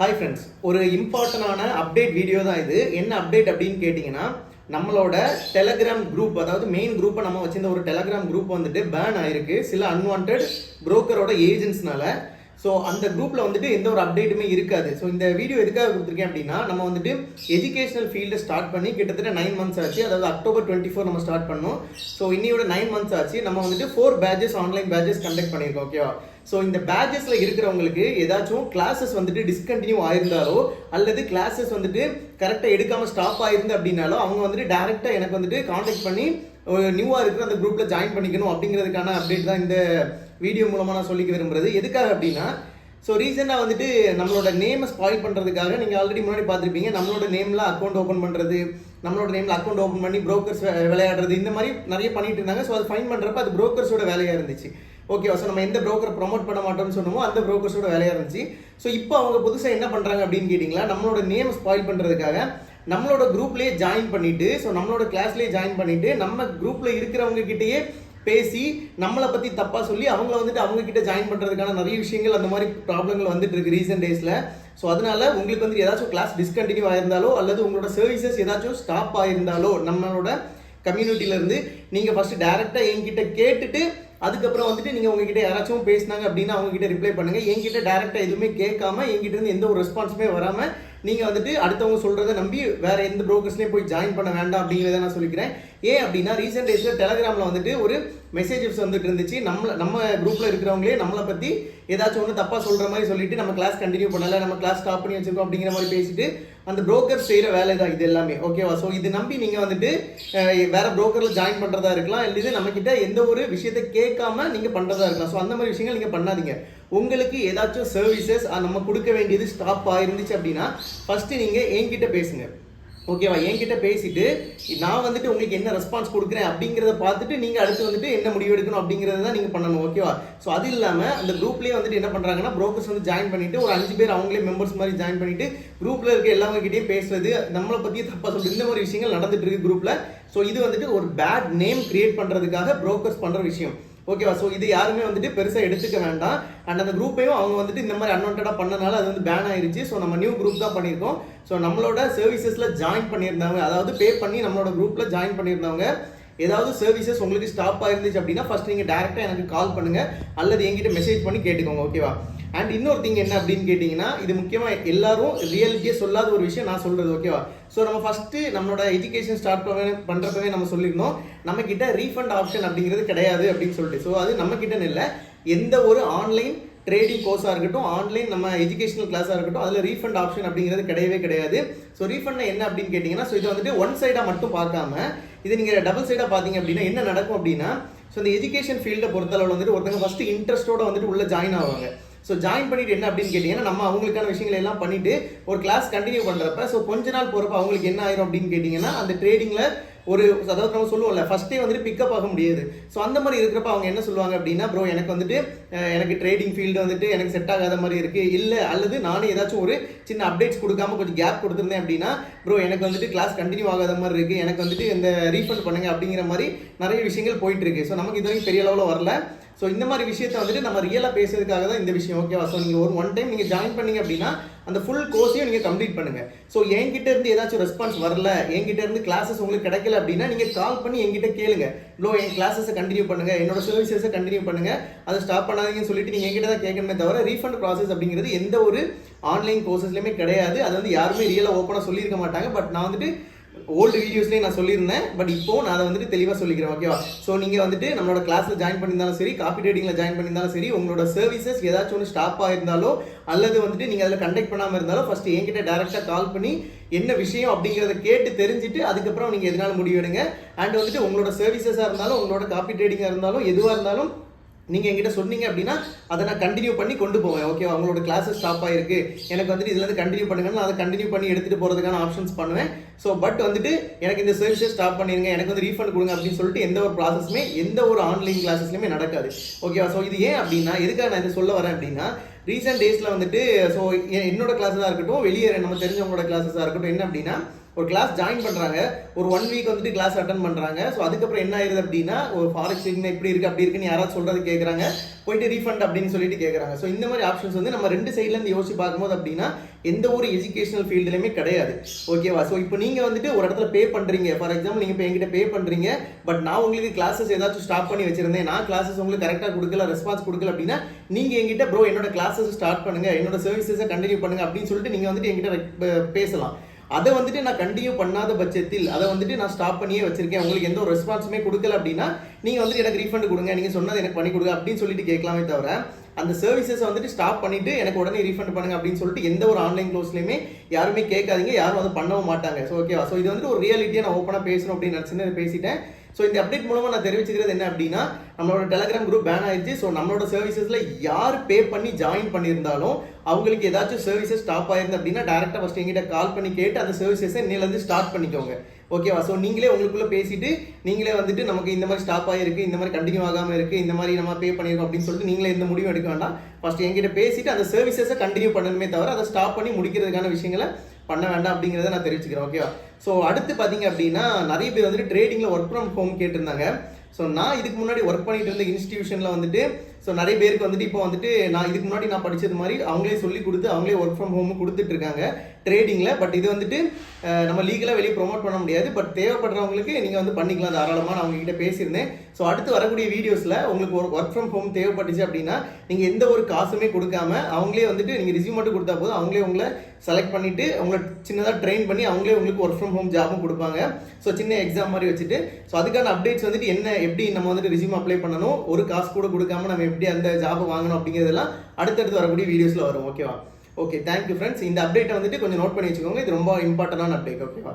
Hi friends, ஒரு இம்பார்ட்டண்டான update video தான் இது. என்ன அப்டேட் அப்படின்னு கேட்டிங்கன்னா, நம்மளோட டெலகிராம் குரூப், அதாவது மெயின் குரூப்பை நம்ம வச்சிருந்த ஒரு டெலகிராம் குரூப் வந்துட்டு பேன் ஆயிருக்கு சில அன்வான்ட் புரோக்கரோட ஏஜென்ட்ஸ்னால. ஸோ அந்த குரூப்பில் வந்துட்டு எந்த ஒரு அப்டேட்டுமே இருக்காது. ஸோ இந்த வீடியோ எதுக்காக கொடுத்துருக்கேன் அப்படின்னா, நம்ம வந்துட்டு எஜுகேஷனல் ஃபீல்டை ஸ்டார்ட் பண்ணி கிட்டத்தட்ட 9 months ஆச்சு. அதாவது October 24 நம்ம ஸ்டார்ட் பண்ணோம். ஸோ இன்னையோட 9 months ஆச்சு. நம்ம வந்துட்டு 4 பேட்சஸ் ஆன்லைன் பேட்சஸ் கண்டக்ட் பண்ணியிருக்கோம். ஓகேவா? ஸோ இந்த பேட்சஸ்ல இருக்கிறவங்களுக்கு ஏதாச்சும் கிளாஸஸ் வந்துட்டு டிஸ்கண்டினியூ ஆயிருந்தாலோ அல்லது கிளாஸஸ் வந்துட்டு கரெக்டாக எடுக்காம ஸ்டாப் ஆயிருந்து அப்படின்னாலோ அவங்க வந்துட்டு டேரெக்டாக எனக்கு வந்துட்டு காண்டாக்ட் பண்ணி நியூவாக இருக்கிற அந்த குரூப்ல ஜாயின் பண்ணிக்கணும் அப்படிங்கிறதுக்கான அப்டேட் தான் இந்த வீடியோ மூலமாக நான் சொல்லிக்க விரும்புறது. எதுக்காக அப்படின்னா, ஸோ ரீசெண்டாக வந்துட்டு நம்மளோட நேமை ஸ்பாயில் பண்ணுறதுக்காக நீங்கள் ஆல்ரெடி முன்னாடி பார்த்துருப்பீங்க, நம்மளோட நேமில் அக்கௌண்ட் ஓப்பன் பண்ணுறது, நம்மளோட நேமில் அக்கௌண்ட் ஓப்பன் பண்ணி புரோக்கர்ஸ் விளையாடுறது, இந்த மாதிரி நிறைய பண்ணிட்டு இருந்தாங்க. ஸோ அது ஃபைன் பண்ணுறப்ப அது புரோக்கர்ஸோட வேலையாக இருந்துச்சு. ஓகேவா? ஸோ நம்ம எந்த புரோக்கர் ப்ரொமோட் பண்ண மாட்டோம்னு சொன்னோமோ அந்த புரோக்கர்ஸோட வேலையாக இருந்துச்சு. ஸோ இப்போ அவங்க புதுசாக என்ன பண்ணுறாங்க அப்படின்னு கேட்டிங்களா, நம்மளோட நேம் ஸ்பாயில் பண்ணுறதுக்காக நம்மளோட குரூப்லேயே ஜாயின் பண்ணிட்டு, ஸோ நம்மளோட கிளாஸ்லேயே ஜாயின் பண்ணிட்டு நம்ம குரூப்பில் இருக்கிறவங்க கிட்டேயே பேசி நம்மளை பற்றி தப்பாக சொல்லி அவங்கள வந்துட்டு அவங்க கிட்ட ஜாயின் பண்ணுறதுக்கான நிறைய விஷயங்கள் அந்த மாதிரி ப்ராப்ளங்கள் வந்துட்டு இருக்கு ரீசெண்ட் டேஸில். ஸோ அதனால உங்களுக்கு வந்து ஏதாச்சும் கிளாஸ் டிஸ்கண்டினியூ ஆயிருந்தாலோ அல்லது உங்களோட சர்வீசஸ் ஏதாச்சும் ஸ்டாப் ஆயிருந்தாலோ நம்மளோட கம்யூனிட்டியிலேருந்து நீங்கள் ஃபஸ்ட்டு டேரெக்டாக என்கிட்ட கேட்டுட்டு அதுக்கப்புறம் வந்துட்டு நீங்கள் உங்ககிட்ட யாராச்சும் பேசினாங்க அப்படின்னா அவங்ககிட்ட ரிப்ளை பண்ணுங்கள். என்கிட்ட டேரெக்டாக எதுவுமே கேட்காம என்கிட்ட இருந்து எந்த ஒரு ரெஸ்பான்ஸுமே வராமல் நீங்கள் வந்துட்டு அடுத்தவங்க சொல்கிறத நம்பி வேற எந்த ப்ரோக்கர்ஸ்லேயும் போய் ஜாயின் பண்ண வேண்டாம் அப்படிங்கிறத நான் சொல்லிக்கிறேன். ஏன் அப்படின்னா, ரீசெண்ட் டேஸில் டெலகிராமில் வந்துட்டு ஒரு மெசேஜஸ் வந்துட்டு இருந்துச்சு. நம்ம குரூப்பில் இருக்கிறவங்களே நம்மளை பற்றி ஏதாச்சும் ஒன்று தப்பாக சொல்கிற மாதிரி சொல்லிட்டு நம்ம கிளாஸ் கண்டினியூ பண்ணலை, நம்ம கிளாஸ் ஸ்டாப் பண்ணி வச்சிருக்கோம் அப்படிங்கிற மாதிரி பேசிட்டு அந்த புரோக்கர் செய்கிற வேலை தான் இது எல்லாமே. ஓகேவா? ஸோ இது நம்பி நீங்கள் வந்துட்டு வேற புரோக்கரில் ஜாயின் பண்ணுறதா இருக்கலாம், இல்லை நம்மக்கிட்ட எந்த ஒரு விஷயத்தை கேட்காம நீங்கள் பண்ணுறதா இருக்கலாம். ஸோ அந்த மாதிரி விஷயங்கள் நீங்கள் பண்ணாதீங்க. உங்களுக்கு ஏதாச்சும் சர்வீசஸ் நம்ம கொடுக்க வேண்டியது ஸ்டாப் ஆயிருந்துச்சு அப்படின்னா ஃபர்ஸ்ட் நீங்கள் என்கிட்ட பேசுங்க. ஓகேவா? என்கிட்ட பேசிட்டு நான் வந்துட்டு உங்களுக்கு என்ன ரெஸ்பான்ஸ் கொடுக்குறேன் அப்படிங்கிறத பார்த்துட்டு நீங்கள் அடுத்து வந்துட்டு என்ன முடிவு எடுக்கணும் அப்படிங்கிறத தான் நீங்கள் பண்ணணும். ஓகேவா? ஸோ அது இல்லாமல் அந்த குரூப்லேயே வந்துட்டு என்ன பண்ணுறாங்கன்னா, புரோக்கர்ஸ் வந்து ஜாயின் பண்ணிட்டு ஒரு 5 பேர் அவங்களே மெம்பர்ஸ் மாதிரி ஜாயின் பண்ணிட்டு குரூப்பில் இருக்க எல்லாவங்ககிட்டயும் பேசுறது, நம்மளை பற்றி தப்பாக சொல்றது, இந்த மாதிரி விஷயங்கள் நடந்துட்டு இருக்கு குரூப்பில். ஸோ இது வந்துட்டு ஒரு பேட் நேம் கிரியேட் பண்ணுறதுக்காக புரோக்கர்ஸ் பண்ணுற விஷயம். ஓகேவா? ஸோ இது யாருமே வந்துட்டு பெருசாக எடுத்துக்க வேண்டாம். அண்ட் அந்த குரூப்பையும் அவங்க வந்துட்டு இந்த மாதிரி அன்வான்டாக பண்ணனால அது வந்து பேன் ஆயிருச்சு. ஸோ நம்ம நியூ குரூப் தான் பண்ணியிருக்கோம். ஸோ நம்மளோட சர்வீசஸில் ஜாயின் பண்ணியிருந்தவங்க, அதாவது பே பண்ணி நம்மளோட குரூப்பில் ஜாயின் பண்ணியிருந்தவங்க ஏதாவது சர்வீசஸ் உங்களுக்கு ஸ்டாப் ஆயிருந்துச்சு அப்படின்னா ஃபர்ஸ்ட் நீங்கள் டேரெக்டாக எனக்கு கால் பண்ணுங்கள் அல்லது என்கிட்ட மெசேஜ் பண்ணி கேட்டுக்கோங்க. ஓகேவா? அண்ட் இன்னொரு திங் என்ன அப்படின்னு கேட்டிங்கன்னா, இது முக்கியமாக எல்லாரும் ரியாலிட்டியே சொல்லாத ஒரு விஷயம் நான் சொல்கிறது. ஓகேவா? ஸோ நம்ம ஃபஸ்ட்டு நம்மளோட எஜுகேஷன் ஸ்டார்ட் பண்ணுறப்பவே நம்ம சொல்லியிருந்தோம், நம்ம கிட்ட ரீஃபண்ட் ஆப்ஷன் அப்படிங்கிறது கிடையாது அப்படின்னு சொல்லிட்டு. ஸோ அது நம்ம கிட்டன்னு இல்லை, எந்த ஒரு ஆன்லைன் ட்ரேடிங் கோர்ஸாக இருக்கட்டும், ஆன்லைன் நம்ம எஜுகேஷனல் கிளாஸாக இருக்கட்டும், அதில் ரீஃபண்ட் ஆப்ஷன் அப்படிங்கிறது கிடையவே கிடையாது. ஸோ ரீஃபண்ட் என்ன அப்படின்னு கேட்டிங்கன்னா, ஸோ இது வந்துட்டு ஒன் சைடாக மட்டும் பார்க்காம இது நீங்கள் டபுள் சைடாக பார்த்தீங்க அப்படின்னா என்ன நடக்கும் அப்படின்னா, ஸோ இந்த எஜுகேஷன் ஃபீல்டை பொறுத்தளவு வந்துட்டு ஒருத்தங்க ஃபஸ்ட்டு இன்ட்ரெஸ்ட்டோட வந்துட்டு உள்ள ஜாயின் ஆவாங்க. ஸோ ஜாயின் பண்ணிட்டு என்ன அப்படின்னு கேட்டிங்கன்னா, நம்ம அவங்களுக்கான விஷயங்கள் எல்லாம் பண்ணிட்டு ஒரு கிளாஸ் கண்டினியூ பண்ணுறப்ப ஸோ கொஞ்ச நாள் போகிறப்ப அவங்களுக்கு என்ன ஆயிரும் அப்படின்னு கேட்டிங்கன்னா, அந்த ட்ரேடிங்கில் ஒரு, அதாவது நம்ம சொல்லுவோம்ல ஃபர்ஸ்டே வந்துட்டு பிக்கப் ஆக முடியாது. ஸோ அந்த மாதிரி இருக்கிறப்ப அவங்க என்ன சொல்லுவாங்க அப்படின்னா, ப்ரோ எனக்கு வந்துட்டு எனக்கு ட்ரேடிங் ஃபீல்டு வந்துட்டு எனக்கு செட் ஆகாத மாதிரி இருக்குது, இல்லை அல்லது நானே ஏதாச்சும் ஒரு சின்ன அப்டேட்ஸ் கொடுக்காம கொஞ்சம் கேப் கொடுத்துருந்தேன் அப்படின்னா ப்ரோ எனக்கு வந்துட்டு கிளாஸ் கண்டினியூ ஆகாத மாதிரி இருக்குது, எனக்கு வந்துட்டு இந்த ரீஃபண்ட் பண்ணுங்க அப்படிங்கிற மாதிரி நிறைய விஷயங்கள் போயிட்டு இருக்கு. ஸோ நமக்கு இது வரைக்கும் பெரிய அளவில் வரல. ஸோ இந்த மாதிரி விஷயத்தை வந்துட்டு நம்ம ரியலாக பேசுறதுக்காக தான் இந்த விஷயம். ஓகேவா? ஸோ நீங்கள் ஒன் டைம் நீங்கள் ஜாயின் பண்ணீங்க அப்படின்னா அந்த ஃபுல் கோர்ஸையும் நீங்கள் கம்ப்ளீட் பண்ணுங்கள். ஸோ என்கிட்ட இருந்து ஏதாச்சும் ரெஸ்பான்ஸ் வரல, என்கிட்ட இருந்து கிளாஸஸ் உங்களுக்கு கிடைக்கல அப்படின்னா நீங்கள் கால் பண்ணி என்கிட்ட கேளுங்க, ப்ரோ என் கிளாஸஸை கண்டினியூ பண்ணுங்கள், என்னோட சர்வீசஸை கண்டினியூ பண்ணுங்கள், அதை ஸ்டாப் பண்ணாதீங்கன்னு சொல்லிட்டு நீங்கள் என்கிட்ட தான் கேட்கணுமே தவிர ரீஃபண்ட் ப்ராசஸ் அப்படிங்கிறது எந்த ஒரு ஆன்லைன் கோர்சஸ்லையுமே கிடையாது. அது வந்து யாருமே ரியலாக ஓப்பனாக சொல்லியிருக்க மாட்டாங்க. பட் நான் வந்துட்டு ஓல்டு வீடியோஸ்லேயே நான் சொல்லியிருந்தேன், பட் இப்போ நான் அதை வந்துட்டு தெளிவாக சொல்லிக்கிறேன். ஓகேவா? ஸோ நீங்கள் வந்துட்டு நம்மளோட கிளாஸில் ஜாயின் பண்ணியிருந்தாலும் சரி, காப்பி ட்ரேடிங்கில் ஜாயின் பண்ணியிருந்தாலும் சரி, உங்களோட சர்வீசஸ் ஏதாச்சும் ஒன்று ஸ்டாப் ஆயிருந்தாலோ அல்லது வந்துட்டு நீங்கள் அதில் கண்டக்ட் பண்ணாமல் இருந்தாலும் ஃபஸ்ட்டு என்கிட்ட டேரெக்டாக கால் பண்ணி என்ன விஷயம் அப்படிங்கிறத கேட்டு தெரிஞ்சுட்டு அதுக்கப்புறம் நீங்கள் எதனால முடிவு எடுங்க. அண்ட் வந்துட்டு உங்களோட சர்வீசஸாக இருந்தாலும் உங்களோட காப்பி ட்ரேடிங்காக இருந்தாலும் எதுவாக இருந்தாலும் நீங்கள் என்கிட்ட சொன்னீங்க அப்படின்னா அதை நான் கண்டினியூ பண்ணி கொண்டு போவேன். ஓகேவா? உங்களோட கிளாஸஸ் ஸ்டாப் ஆயிருக்கு, எனக்கு வந்துட்டு இதுலேருந்து கண்டினியூ பண்ணுங்கன்னா அதை கண்டினியூ பண்ணி எடுத்துகிட்டு போகிறதுக்கான ஆப்ஷன்ஸ் பண்ணுவேன். ஸோ பட் வந்துட்டு எனக்கு இந்த சர்வீஸஸ் ஸ்டாப் பண்ணிருங்க, எனக்கு வந்து ரீஃபண்ட் கொடுங்க அப்படின்னு சொல்லிட்டு எந்த ஒரு ப்ராசஸுமே எந்த ஒரு ஆன்லைன் கிளாஸஸ்லையுமே நடக்காது. ஓகேவா? ஸோ இது ஏன் அப்படின்னா, எதுக்காக நான் இதை சொல்ல வரேன் அப்படின்னா, ரீசெண்ட் டேஸில் வந்துட்டு ஸோ என்னோட கிளாஸஸாக இருக்கட்டும், வெளியே நம்ம தெரிஞ்சவங்களோட கிளாஸஸாக இருக்கட்டும், என்ன அப்படின்னா ஒரு கிளாஸ் ஜாயின் பண்றாங்க, ஒரு 1 வீக் வந்துட்டு கிளாஸ் அட்டன் பண்றாங்க. ஸோ அதுக்கப்புறம் என்ன ஆயிருது அப்படின்னா, ஒரு ஃபாரெக்ஸ் இப்படி இருக்கு அப்படி இருக்குன்னு யாராவது சொல்றது கேட்கறாங்க, போயிட்டு ரீஃபண்ட் அப்படின்னு சொல்லிட்டு கேட்கறாங்க. ஸோ இந்த மாதிரி ஆப்ஷன்ஸ் வந்து நம்ம 2 சைட்ல இருந்து யோசிச்சு பார்க்கும்போது அப்படின்னா எந்த ஒரு எஜுகேஷனல் ஃபீல்டுலையுமே கிடையாது. ஓகேவா? ஸோ இப்போ நீங்க வந்துட்டு ஒரு இடத்துல பே பண்றீங்க, ஃபார் எக்ஸாம்பிள் நீங்க இப்போ என்கிட்ட பே பண்றீங்க, பட் நான் உங்களுக்கு கிளாஸஸ் ஏதாச்சும் ஸ்டாப் பண்ணி வச்சிருந்தேன், நான் கிளாஸஸ் உங்களுக்கு கரெக்டா கொடுக்கல, ரெஸ்பான்ஸ் கொடுக்கல அப்படின்னா நீங்க என்கிட்ட ப்ரோ என்னோட கிளாஸஸ் ஸ்டார்ட் பண்ணுங்க, என்னோட சர்வீசஸை கண்டினியூ பண்ணுங்க அப்படின்னு சொல்லிட்டு நீங்க வந்துட்டு என்கிட்ட பேசலாம். அதை வந்துட்டு நான் கண்டினியூ பண்ணாத பட்சத்தில் அதை வந்துட்டு நான் ஸ்டாப் பண்ணியே வச்சிருக்கேன், உங்களுக்கு எந்த ஒரு ரெஸ்பான்ஸுமே கொடுக்கல அப்படின்னா நீங்க வந்துட்டு எனக்கு ரீஃபண்ட் கொடுங்க, நீங்க சொன்னது எனக்கு பண்ணி கொடுங்க அப்படின்னு சொல்லிட்டு கேட்கலாமே தவிர அந்த சர்வீசஸ் வந்துட்டு ஸ்டாப் பண்ணிட்டு எனக்கு உடனே ரீஃபண்ட் பண்ணுங்க அப்படின்னு சொல்லிட்டு எந்த ஒரு ஆன்லைன் க்ளோஸ்லையுமே யாருமே கேட்காதீங்க, யாரும் அதை பண்ணவும் மாட்டாங்க. ஸோ ஓகேவா? ஸோ இது வந்துட்டு ஒரு ரியாலிட்டியாக நான் ஓப்பனாக பேசணும் அப்படின்னு நினச்சின்னு பேசிட்டேன். ஸோ இந்த அப்டேட் மூலமா நான் தெரிவிச்சுக்கிறது என்ன அப்படின்னா, நம்மளோட டெலிகிராம் குரூப் பேன் ஆயிடுச்சு. ஸோ நம்மளோட சர்வீசஸ்ல யார் பே பண்ணி ஜாயின் பண்ணியிருந்தாலும் அவங்களுக்கு ஏதாச்சும் சர்வீசஸ் ஸ்டாப் ஆயிருந்து அப்படின்னா டேரக்டா ஃபர்ஸ்ட் எங்கிட்ட கால் பண்ணி கேட்டு அந்த சர்வீசஸை இன்னிலேருந்து ஸ்டார்ட் பண்ணிக்கோங்க. ஓகேவா? ஸோ நீங்களே உங்களுக்குள்ள பேசிட்டு நீங்களே வந்துட்டு நமக்கு இந்த மாதிரி ஸ்டாப் ஆயிருக்கு, இந்த மாதிரி கண்டினியூ ஆகாம இருக்கு, இந்த மாதிரி நம்ம பே பண்ணிருக்கோம் அப்படின்னு சொல்லிட்டு நீங்களே எந்த முடிவும் எடுக்க வேண்டாம். ஃபர்ஸ்ட் எங்கிட்ட பேசிட்டு அந்த சர்வீசஸை கண்டினியூ பண்ணணுமே தவிர அதை ஸ்டாப் பண்ணி முடிக்கிறதுக்கான விஷயங்களை பண்ண வேண்டாம் அப்படிங்கிறத நான் தெரிவிச்சுக்கிறேன். ஓகேவா? ஸோ அடுத்து பார்த்தீங்க அப்படின்னா நிறைய பேர் வந்துட்டு ட்ரேடிங்ல ஒர்க் ஃப்ரம் ஹோம் கேட்டிருந்தாங்க. ஸோ நான் இதுக்கு முன்னாடி ஒர்க் பண்ணிட்டு இருந்த இன்ஸ்டிடியூஷனில் வந்துட்டு ஸோ நிறைய பேருக்கு வந்துட்டு இப்போ வந்துட்டு நான் இதுக்கு முன்னாடி நான் படித்தது மாதிரி அவங்களே சொல்லி கொடுத்து அவங்களே ஒர்க் ஃப்ரம் ஹோம் கொடுத்துட்டு இருக்காங்க ட்ரேடிங்கில். பட் இது வந்துட்டு நம்ம லீகலாக வெளியே ப்ரொமோட் பண்ண முடியாது. பட் தேவைப்படுறவங்களுக்கு நீங்கள் வந்து பண்ணிக்கலாம் தாராளமாக. நான் அவங்ககிட்ட பேசியிருந்தேன். ஸோ அடுத்து வரக்கூடிய வீடியோஸில் உங்களுக்கு ஒரு ஒர்க் ஃப்ரம் ஹோம் தேவைப்பட்டுச்சு அப்படின்னா நீங்கள் எந்த ஒரு காசுமே கொடுக்காம அவங்களே வந்துட்டு நீங்கள் ரிசியூம் மட்டும் கொடுத்தா போதும், அவங்களே உங்களை செலக்ட் பண்ணிட்டு உங்களை சின்னதாக ட்ரெயின் பண்ணி அவங்களே உங்களுக்கு ஒர்க் ஃப்ரம் ஹோம் ஜாபும் கொடுப்பாங்க. ஸோ சின்ன எக்ஸாம் மாதிரி வச்சுட்டு ஸோ அதுக்கான அப்டேட்ஸ் வந்துட்டு என்ன, எப்படி நம்ம வந்துட்டு ரிசியூம் அப்ளை பண்ணணும், ஒரு காசு கூட கொடுக்காம நம்ம எப்படி அந்த ஜாபை வாங்கணும் அப்படிங்கிறதெல்லாம் அடுத்தடுத்து வரக்கூடிய வீடியோஸில் வரும். ஓகேவா? Okay, thank you friends. இந்த அப்டேட்டை வந்துட்டு கொஞ்சம் நோட் பண்ணி வச்சுக்கோங்க. இது ரொம்ப இம்பார்ட்டன்டான அப்டேட். ஓகேவா?